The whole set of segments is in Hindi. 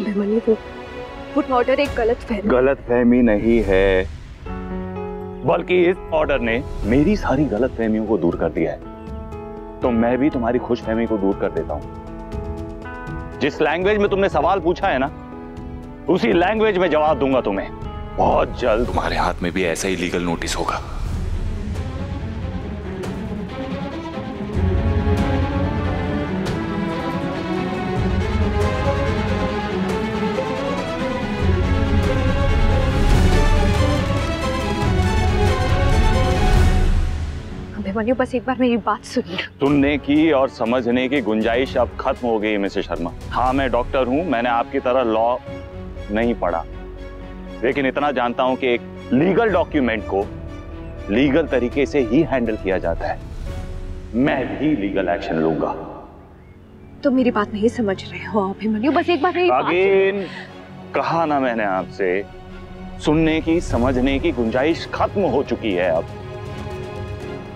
अभिमन्यु, वो ऑर्डर एक गलतफहमी नहीं है, बल्कि इस ऑर्डर ने मेरी सारी गलतफहमियों को दूर कर दिया है। तो मैं भी तुम्हारी खुशफहमी को दूर कर देता हूं। जिस लैंग्वेज में तुमने सवाल पूछा है ना, उसी लैंग्वेज में जवाब दूंगा तुम्हें बहुत जल्द। तुम्हारे हाथ में भी ऐसा ही लीगल नोटिस होगा। अभिमन्यु, बस एक बार मेरी बात सुनिए। सुनने की और समझने की गुंजाइश अब खत्म हो गई मिसेस शर्मा। हाँ, मैं डॉक्टर हूं, मैंने आपकी तरह लॉ नहीं पढ़ा, लेकिन इतना जानता हूं कि एक लीगल डॉक्यूमेंट को लीगल तरीके से ही हैंडल किया जाता है। मैं भी लीगल एक्शन लूंगा। तो मेरी बात नहीं समझ रहे हो अभिमन्यु, बस एक बार मेरी बात अगेन कहा ना मैंने आपसे, सुनने की समझने की गुंजाइश खत्म हो चुकी है अब,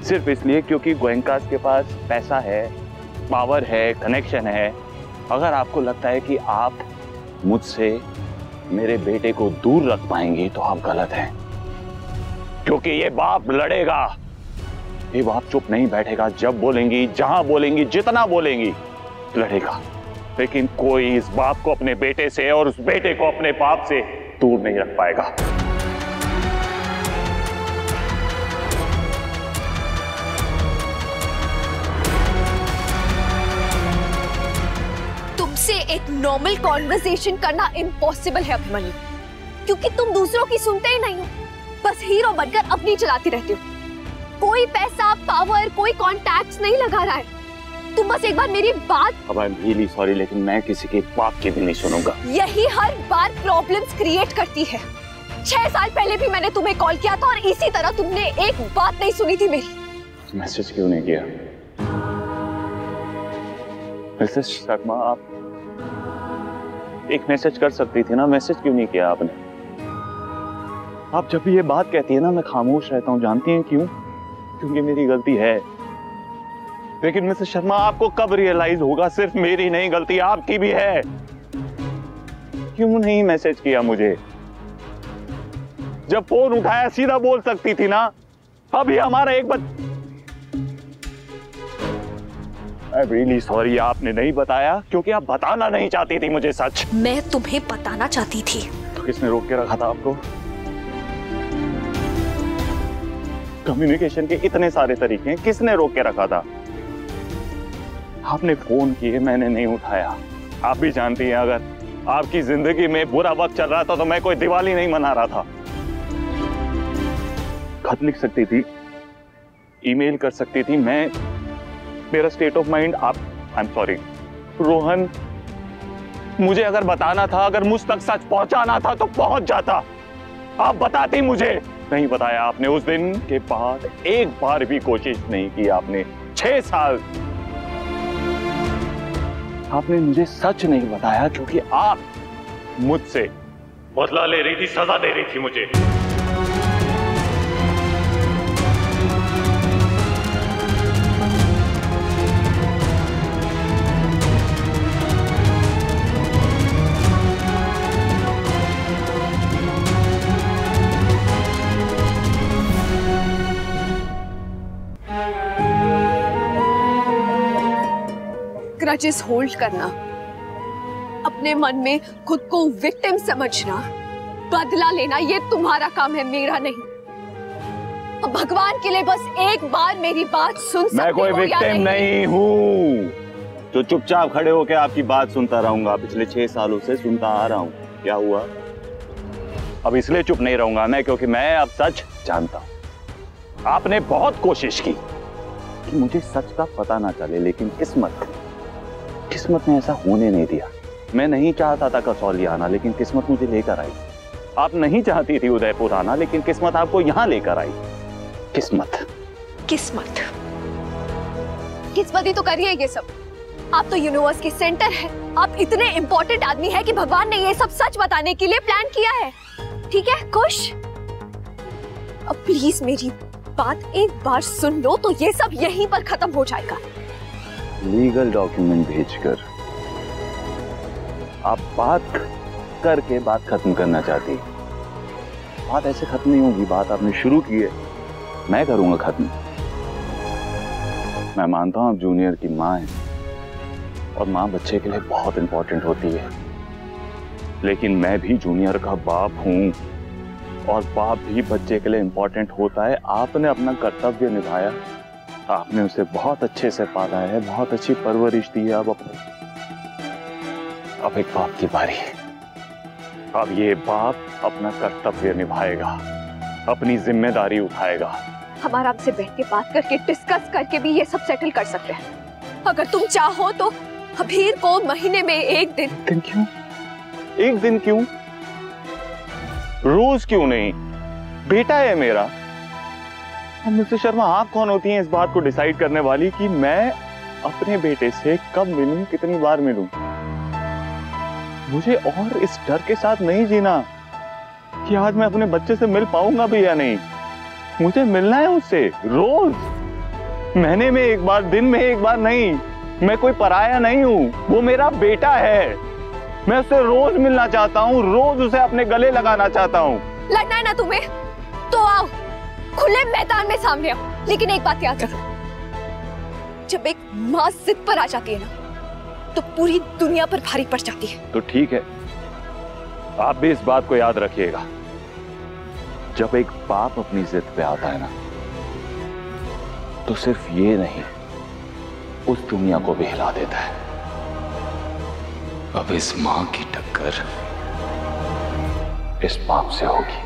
सिर्फ इसलिए क्योंकि गोयनकास के पास पैसा है, पावर है, कनेक्शन है। अगर आपको लगता है कि आप मुझसे मेरे बेटे को दूर रख पाएंगे तो आप गलत हैं, क्योंकि ये बाप लड़ेगा, ये बाप चुप नहीं बैठेगा। जब बोलेंगी, जहां बोलेंगी, जितना बोलेंगी लड़ेगा, लेकिन कोई इस बाप को अपने बेटे से और उस बेटे को अपने बाप से दूर नहीं रख पाएगा। तुमसे एक नॉर्मल कॉन्वर्सेशन करना इम्पॉसिबल है अभिमन्यु, क्योंकि तुम दूसरों की सुनते ही नहीं हो, बस हीरो बनकर अपनी चलाती रहते हो। कोई पैसा, पावर, कोई कॉन्टैक्ट्स नहीं लगा रहा है। तुम बस एक बार मेरी बात। अब आई एम रियली सॉरी, लेकिन मैं किसी के बाप की भी नहीं सुनूंगा। यही हर बार प्रॉब्लम्स क्रिएट करती है। 6 साल पहले भी मैंने तुम्हें कॉल किया था और इसी तरह तुमने एक बात नहीं सुनी थी मेरी। मैसेज क्यों नहीं किया? मिसेस शर्मा, आप एक मैसेज कर सकती थी ना, मैसेज क्यों नहीं किया आपने? आप जब भी ये बात कहती है ना, मैं खामोश रहता हूँ। जानती हैं क्यों? क्योंकि मेरी गलती है। लेकिन मिसेस शर्मा, आपको कब रियलाइज होगा सिर्फ मेरी नहीं गलती आपकी भी है? क्यों नहीं मैसेज किया मुझे? जब फोन उठाया सीधा बोल सकती थी ना। अभी हमारा एक I'm really sorry, आपने नहीं बताया क्योंकि आप बताना नहीं चाहती थी मुझे सच। मैं तुम्हें बताना चाहती थी। तो किसने रोक के रखा था आपको? कम्युनिकेशन के इतने सारे तरीके हैं, किसने रोक के रखा था? आपने फोन किए, मैंने नहीं उठाया। आप भी जानती हैं, अगर आपकी जिंदगी में बुरा वक्त चल रहा था तो मैं कोई दिवाली नहीं मना रहा था। खत लिख सकती थी, ईमेल कर सकती थी। मेरा स्टेट ऑफ माइंड आप आई एम सॉरी रोहन, मुझे अगर बताना था, अगर मुझ तक सच पहुंचाना था तो पहुंच जाता। आप बताती मुझे। नहीं बताया आपने। उस दिन के बाद एक बार भी कोशिश नहीं की आपने। 6 साल आपने मुझे सच नहीं बताया क्योंकि आप मुझसे बदला ले रही थी, सजा दे रही थी मुझे। ग्रजेस होल्ड करना, अपने मन में खुद को विक्टिम समझना, बदला लेना, ये तुम्हारा काम है, मेरा नहीं। अब भगवान के लिए बस एक बार मेरी बात सुन सकते हो? मैं कोई विक्टिम नहीं हूँ जो चुपचाप खड़े होकर आपकी बात सुनता रहूंगा। पिछले 6 सालों से सुनता आ रहा हूँ। क्या हुआ? अब इसलिए चुप नहीं रहूंगा मैं, क्योंकि मैं अब सच जानता हूँ। आपने बहुत कोशिश की कि मुझे सच का पता ना चले, लेकिन किस्मत ने ऐसा होने नहीं दिया। मैं नहीं चाहता था कसौली आना, लेकिन किस्मत मुझे लेकर आई। आप नहीं चाहती थी उदयपुर आना, लेकिन किस्मत आपको यहाँ लेकर आई। किस्मत ही तो करिए ये सब। आप तो यूनिवर्स के सेंटर है। आप इतने इंपॉर्टेंट आदमी है कि भगवान ने ये सब सच बताने के लिए प्लान किया है। ठीक है, खुश? अब प्लीज मेरी बात एक बार सुन लो तो ये सब यहीं पर खत्म हो जाएगा। लीगल डॉक्यूमेंट भेजकर आप बात करके बात खत्म करना चाहती है। बात ऐसे खत्म नहीं होगी, बात आपने शुरू की है, मैं करूंगा खत्म। मैं मानता हूं आप जूनियर की माँ है और माँ बच्चे के लिए बहुत इंपॉर्टेंट होती है, लेकिन मैं भी जूनियर का बाप हूं और बाप भी बच्चे के लिए इंपॉर्टेंट होता है। आपने अपना कर्तव्य निभाया, आपने उसे बहुत अच्छे से पाला है, बहुत अच्छी परवरिश दी है। अब एक बाप की बारी है। अब ये बाप अपना कर्तव्य निभाएगा, अपनी जिम्मेदारी उठाएगा। हम आराम से बैठ के बात करके डिस्कस करके भी ये सब सेटल कर सकते हैं। अगर तुम चाहो तो अभीर को महीने में एक दिन क्यों? एक दिन क्यों? रोज क्यों नहीं? बेटा है मेरा। मिस्टर शर्मा, आप कौन होती हैं इस बात को डिसाइड करने वाली कि मैं अपने बेटे से कब मिलूं, कितनी बार मिलूं? मुझे और इस डर के साथ नहीं जीना कि आज मैं अपने बच्चे से मिल पाऊंगा भी या नहीं। मुझे मिलना है उससे रोज, महीने में एक बार, दिन में एक बार नहीं। मैं कोई पराया नहीं हूं, वो मेरा बेटा है। मैं उससे रोज मिलना चाहता हूं, रोज उसे अपने गले लगाना चाहता हूं। लड़ना है ना तुम्हें तो आओ, खुले मैदान में सामने आओ। लेकिन एक बात याद रखो, जब एक माँ जिद पर आ जाती है ना तो पूरी दुनिया पर भारी पड़ जाती है। तो ठीक है, आप भी इस बात को याद रखिएगा। जब एक बाप अपनी जिद पे आता है ना तो सिर्फ ये नहीं, उस दुनिया को भी हिला देता है। अब इस मां की टक्कर इस बाप से होगी।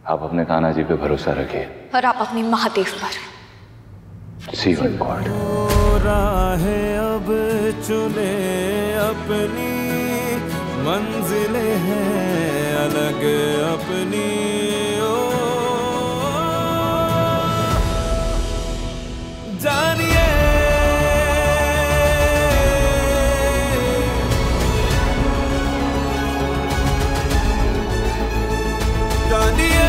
आप अपने कान्हा जी पे भरोसा रखिए और आप अपनी महादेव पर। See you in God. राहें अब चुने अपनी, मंजिलें हैं अलग अपनी। ओ जानिए जानिए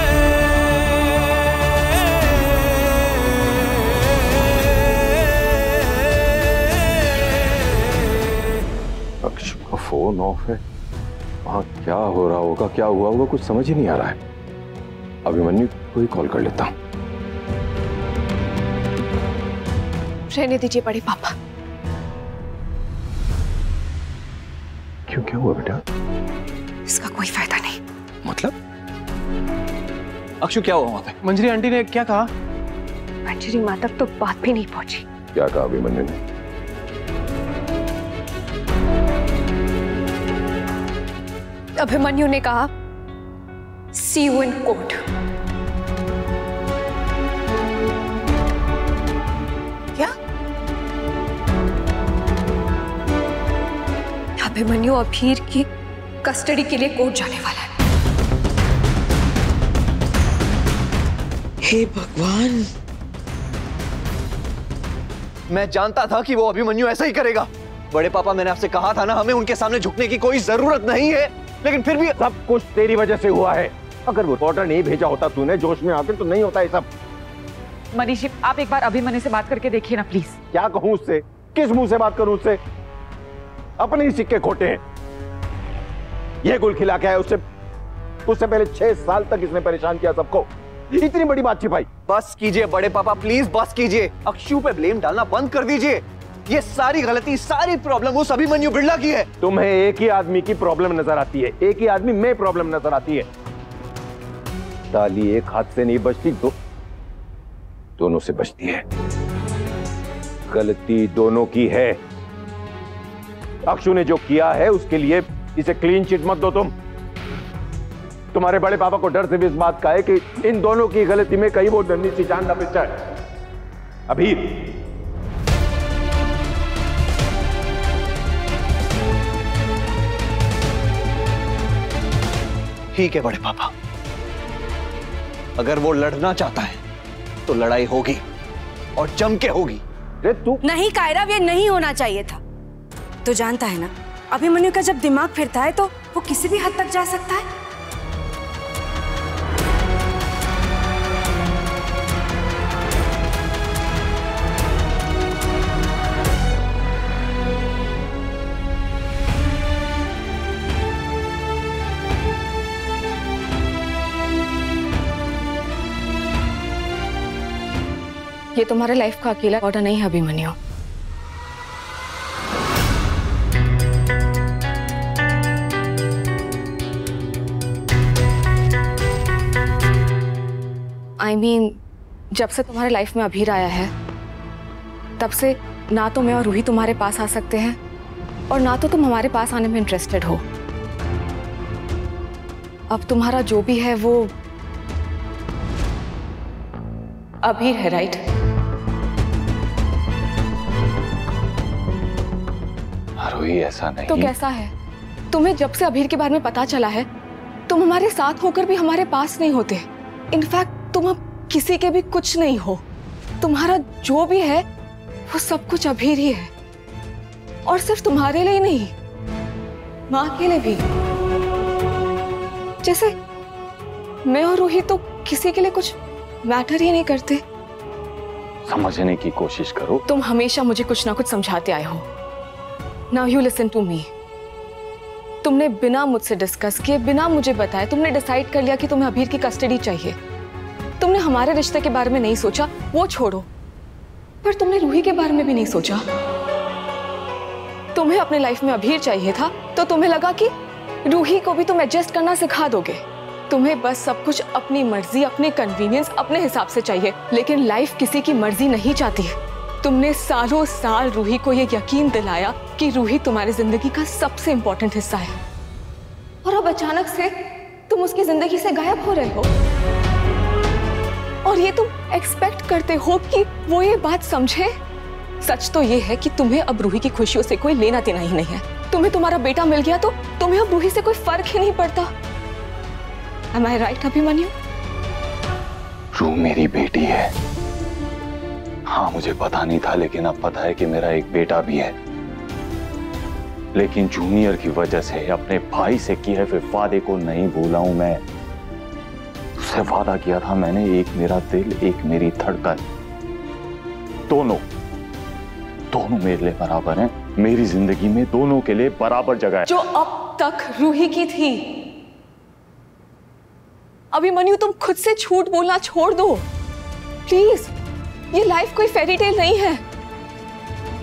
अक्षु का फोन ऑफ है। वहां क्या हो रहा होगा, क्या हुआ होगा, कुछ समझ ही नहीं आ रहा है। अभिमन्यु को ही कॉल कर लेता हूं। रहने दीजिए बड़े पापा। क्यों, क्या हुआ बेटा? इसका कोई फायदा नहीं। मतलब? अक्षु क्या हुआ वहां पे? मंजरी आंटी ने क्या कहा? मंजरी माँ तक तो बात भी नहीं पहुंची। क्या कहा अभिमन्यु ने? अभिमन्यु ने कहा सी यू इन कोर्ट। क्या? अभिमन्यु अभीर की कस्टडी के लिए कोर्ट जाने वाला है। हे भगवान, मैं जानता था कि वो अभिमन्यु ऐसा ही करेगा। बड़े पापा, मैंने आपसे कहा था ना, हमें उनके सामने झुकने की कोई जरूरत नहीं है, लेकिन फिर भी सब कुछ तेरी वजह से हुआ है। अगर वो रिपोर्टर नहीं भेजा होता तूने जोश में आकर तो नहीं होता ये सब। मनीषी, आप एक बार अभिमन्यु से बात करके देखिए ना प्लीज। क्या कहूं उससे? किस मुंह से बात करूं उससे? अपने ही सिक्के खोटे हैं। ये गुल खिला के है उससे पहले 6 साल तक इसने परेशान किया सबको। इतनी बड़ी बात छिपाई। बस कीजिए बड़े पापा, प्लीज बस कीजिए। अक्षु पे ब्लेम डालना बंद कर दीजिए। ये सारी गलती, सारी प्रॉब्लम उस अभिमन्यु बिड़ला की है। तुम्हें एक ही आदमी की प्रॉब्लम नजर आती है, एक ही आदमी में प्रॉब्लम नजर आती है। ताली एक हाथ से नहीं बजती, दोनों से बजती है। गलती दोनों की है। अक्षु ने जो किया है उसके लिए इसे क्लीन चिट मत दो तुम। तुम्हारे बड़े पापा को डर से भी इस बात का है कि इन दोनों की गलती में कहीं वो नन्ही सी जान न बच जाए। अभी ठीक है बड़े पापा, अगर वो लड़ना चाहता है तो लड़ाई होगी और जम के होगी। तू नहीं कायरव, ये नहीं होना चाहिए था। तो जानता है ना, अभिमन्यु का जब दिमाग फिरता है तो वो किसी भी हद तक जा सकता है। ये तुम्हारे लाइफ का अकेला ऑर्डर नहीं है अभिमन्यु। I mean, जब से तुम्हारे लाइफ में अभीर आया है तब से ना तो मैं और रूही तुम्हारे पास आ सकते हैं और ना तो तुम हमारे पास आने में इंटरेस्टेड हो। अब तुम्हारा जो भी है वो अभीर है, राइट? रूही ऐसा नहीं। तो कैसा है? तुम्हें जब से अभीर के बारे में पता चला है तुम हमारे साथ होकर भी हमारे पास नहीं होते। इनफैक्ट तुम अब किसी के भी कुछ नहीं हो। तुम्हारा जो भी है वो सब कुछ अभीर ही है, और सिर्फ तुम्हारे लिए नहीं, माँ के लिए भी। जैसे मैं और रूही तो किसी के लिए कुछ मैटर ही नहीं करते। समझने की कोशिश करो। तुम हमेशा मुझे कुछ ना कुछ समझाते आए हो। Now you listen to me. तुमने बिना मुझसे डिस्कस किए, बिना मुझे बताए तुमने डिसाइड कर लिया कि तुम्हें अभीर की कस्टडी चाहिए। तुमने हमारे रिश्ते के बारे में नहीं सोचा, वो छोड़ो, पर तुमने रूही के बारे में भी नहीं सोचा। तुम्हें अपने लाइफ में अभीर चाहिए था तो तुम्हें लगा कि रूही को भी तुम एडजस्ट करना सिखा दोगे। तुम्हें बस सब कुछ अपनी मर्जी, अपने कन्वीनियंस, अपने हिसाब से चाहिए। लेकिन लाइफ किसी की मर्जी नहीं चाहती है। तुमने सालों साल रूही को ये यकीन दिलाया कि रूही तुम्हारी जिंदगी का सबसे इंपॉर्टेंट हिस्सा है, और अब अचानक से तुम उसकी जिंदगी से गायब हो रहे हो। और ये तुम एक्सपेक्ट करते हो कि वो ये बात समझे? सच तो ये है कि तुम्हें अब रूही की खुशियों से कोई लेना देना ही नहीं है। तुम्हें तुम्हारा बेटा मिल गया तो तुम्हें अब रूही से कोई फर्क ही नहीं पड़ता। Am I right, Abhimanyu? रू मेरी बेटी है। हाँ, मुझे पता नहीं था, लेकिन अब पता है कि मेरा एक बेटा भी है। लेकिन जूनियर की वजह से अपने भाई से किए हुए वादे को नहीं भूला हूं मैं। उससे वादा किया था मैंने, एक मेरा दिल, एक मेरी धड़कन, दोनों मेरे लिए बराबर हैं। मेरी जिंदगी में दोनों के लिए बराबर जगह है। जो अब तक रूही की थी। अभिमन्यु, तुम खुद से झूठ बोलना छोड़ दो प्लीज। ये लाइफ कोई फेरी टेल नहीं है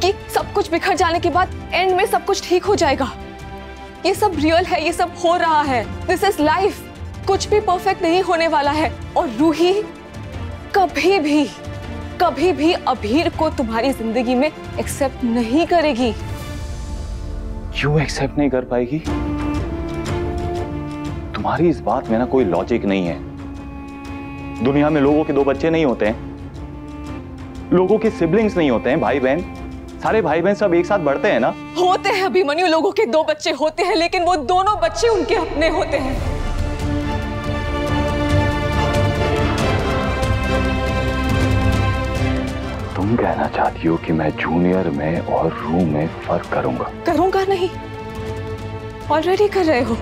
कि सब कुछ बिखर जाने के बाद एंड में सब कुछ ठीक हो जाएगा। ये सब रियल है, ये सब हो रहा है। This is life. कुछ भी परफेक्ट नहीं होने वाला है, और रूही कभी भी अभीर को तुम्हारी जिंदगी में एक्सेप्ट नहीं करेगी। क्यों एक्सेप्ट नहीं कर पाएगी? तुम्हारी इस बात में ना कोई लॉजिक नहीं है। दुनिया में लोगों के दो बच्चे नहीं होते हैं, लोगों के सिबलिंग्स नहीं होते हैं, भाई बहन। सारे भाई बहन सब एक साथ बढ़ते हैं ना। होते हैं अभिमन्यु, लोगों के दो बच्चे होते हैं, लेकिन वो दोनों बच्चे उनके अपने होते हैं। तुम कहना चाहती हो कि मैं जूनियर में और रू में फर्क करूंगा नहीं, ऑलरेडी कर रहे हो।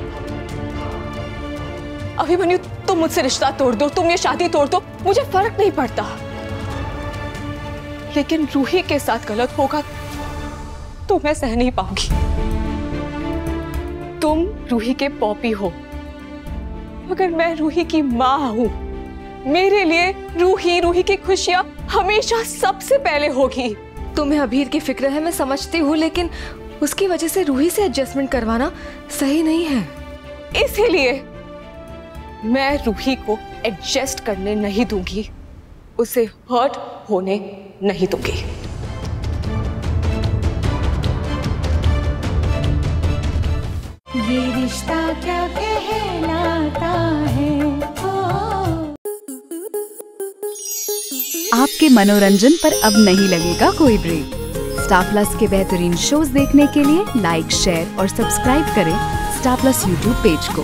अभिमन्यु, तुम मुझसे रिश्ता तोड़ दो, तुम ये शादी तोड़ दो, मुझे फर्क नहीं पड़ता। लेकिन रूही के साथ गलत होगा तो मैं सह नहीं पाऊंगी। तुम रूही के पॉपी हो, मगर मैं रूही की माँ हूं। मेरे लिए रूही की खुशियां हमेशा सबसे पहले होगी। तुम्हें अभीर की फिक्र है, मैं समझती हूँ, लेकिन उसकी वजह से रूही से एडजस्टमेंट करवाना सही नहीं है। इसीलिए मैं रूही को एडजस्ट करने नहीं दूंगी, उसे हर्ट होने नहीं दूंगी। ये रिश्ता क्या कहलाता है। आपके मनोरंजन पर अब नहीं लगेगा कोई ब्रेक। स्टार प्लस के बेहतरीन शोज देखने के लिए लाइक, शेयर और सब्सक्राइब करें स्टार प्लस यूट्यूब पेज को।